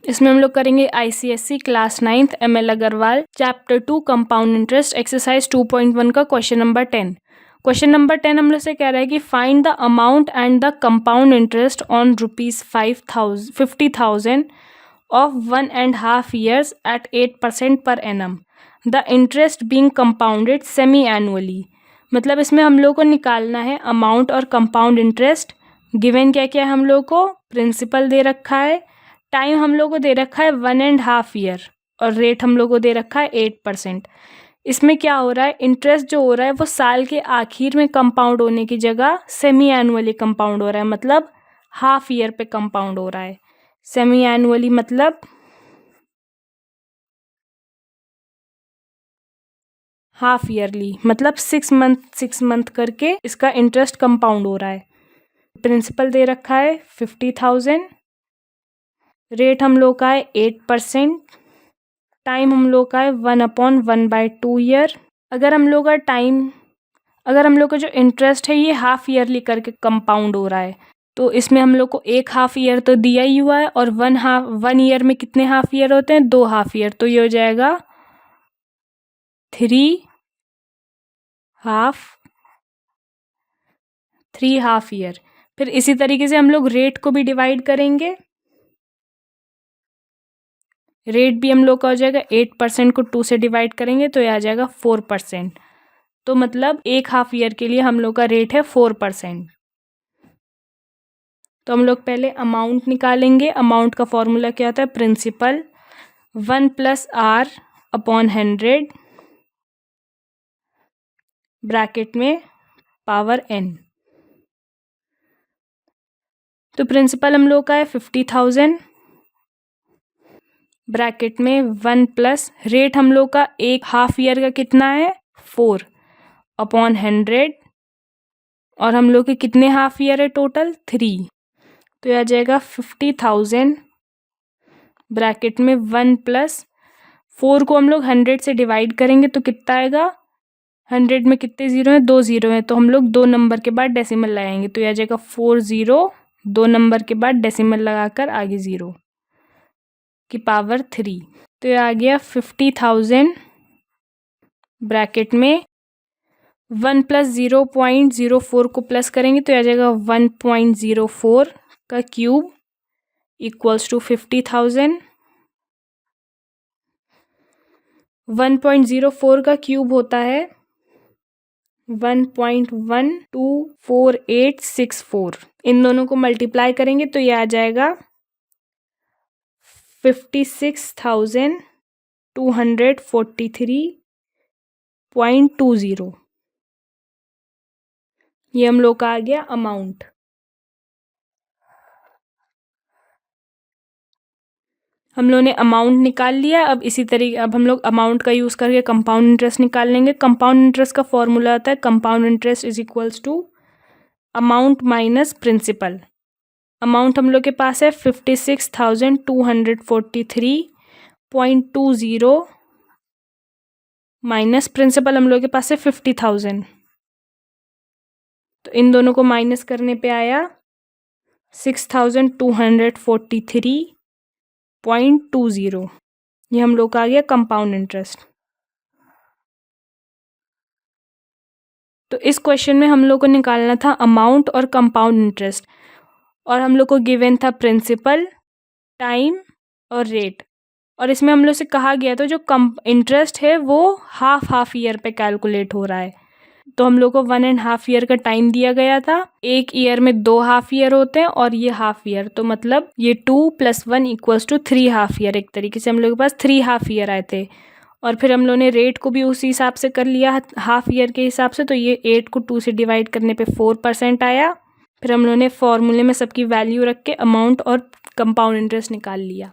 इसमें हम लोग करेंगे ICSE class 9th ML Agarwal chapter 2 compound interest exercise 2.1 का क्वेश्चन नंबर 10। क्वेश्चन नंबर 10 हम लोग से कह रहा है कि find the amount and the compound interest on ₹50,000 of 1.5 years at 8% per annum. The interest being compounded semi-annually. मतलब इसमें हम लोग को निकालना है अमाउंट और कंपाउंड इंटरेस्ट। गिवन क्या क्या है हम लोग को, प्रिंसिपल दे रखा है, टाइम हम लोग को दे रखा है 1.5 ईयर और रेट हम लोग को दे रखा है 8%। इसमें क्या हो रहा है, इंटरेस्ट जो हो रहा है वो साल के आखिर में कंपाउंड होने की जगह सेमी एनुअली कंपाउंड हो रहा है, मतलब हाफ ईयर पे कंपाउंड हो रहा है। सेमी एनुअली मतलब हाफ ईयरली, मतलब 6 मंथ करके इसका इंटरेस्ट कंपाउंड हो रहा है। प्रिंसिपल दे रखा है 50,000, रेट हम लोग का है 8%, टाइम हम लोग का है 1/1/2 ईयर। अगर हम लोग का जो इंटरेस्ट है ये हाफ ईयरली करके कंपाउंड हो रहा है, तो इसमें हम लोग को एक हाफ ईयर तो दिया ही हुआ है और 1 ईयर में कितने हाफ ईयर होते हैं, 2 हाफ ईयर, तो ये हो जाएगा 3 हाफ ईयर। फिर इसी तरीके से हम लोग रेट को भी डिवाइड करेंगे। रेट भी हम लोग का हो जाएगा 8% को 2 से डिवाइड करेंगे तो ये आ जाएगा 4%। तो मतलब एक हाफ ईयर के लिए हम लोग का रेट है 4%। तो हम लोग पहले अमाउंट निकालेंगे। अमाउंट का फॉर्मूला क्या होता है, प्रिंसिपल 1 + R/100 ब्रैकेट में पावर n। तो प्रिंसिपल हम लोग का है 50,000 ब्रैकेट में 1 प्लस रेट हम लोग का एक हाफ ईयर का कितना है 4/100 और हम लोग के कितने हाफ ईयर है टोटल 3, तो यह आ जाएगा 50,000 ब्रैकेट में 1 प्लस 4 को हम लोग 100 से डिवाइड करेंगे तो कितना आएगा, 100 में कितने ज़ीरो हैं, 2 ज़ीरो हैं, तो हम लोग 2 नंबर के बाद डेसिमल लगाएंगे तो यह आ जाएगा 40, 2 नंबर के बाद डेसिमल लगाकर आगे 0 की पावर 3, तो यह आ गया 50,000 ब्रैकेट में 1 + 0.04 को प्लस करेंगे तो यह आ जाएगा 1.04 का क्यूब इक्वल्स टू 50,000। 1.04 का क्यूब होता है 1.124864। इन दोनों को मल्टीप्लाई करेंगे तो ये आ जाएगा 56,243.20। ये हम लोग का आ गया अमाउंट। हम लोगों ने अमाउंट निकाल लिया। अब इसी तरीके अब हम लोग अमाउंट का यूज़ करके कंपाउंड इंटरेस्ट निकाल लेंगे। कंपाउंड इंटरेस्ट का फॉर्मूला आता है compound interest is equals to amount minus principal. Amount हम लोग के पास है 56,243.20 माइनस प्रिंसिपल हम लोग के पास है 50,000, तो इन दोनों को माइनस करने पे आया 6,243.20। ये हम लोग का आ गया कंपाउंड इंटरेस्ट। तो इस क्वेश्चन में हम लोग को निकालना था अमाउंट और कंपाउंड इंटरेस्ट और हम लोग को गिवन था प्रिंसिपल, टाइम और रेट। और इसमें हम लोग से कहा गया था जो इंटरेस्ट है वो हाफ ईयर पे कैलकुलेट हो रहा है, तो हम लोग को 1.5 ईयर का टाइम दिया गया था। एक ईयर में 2 हाफ ईयर होते हैं और ये हाफ ईयर, तो मतलब ये 2 + 1 = 3 हाफ ईयर। एक तरीके से हम लोग के पास 3 हाफ ईयर आए थे और फिर हम लोगों ने रेट को भी उसी हिसाब से कर लिया हाफ ईयर के हिसाब से, तो ये 8 को 2 से डिवाइड करने पे 4% आया। फिर हम लोगों ने फॉर्मूले में सबकी वैल्यू रख के अमाउंट और कंपाउंड इंटरेस्ट निकाल लिया।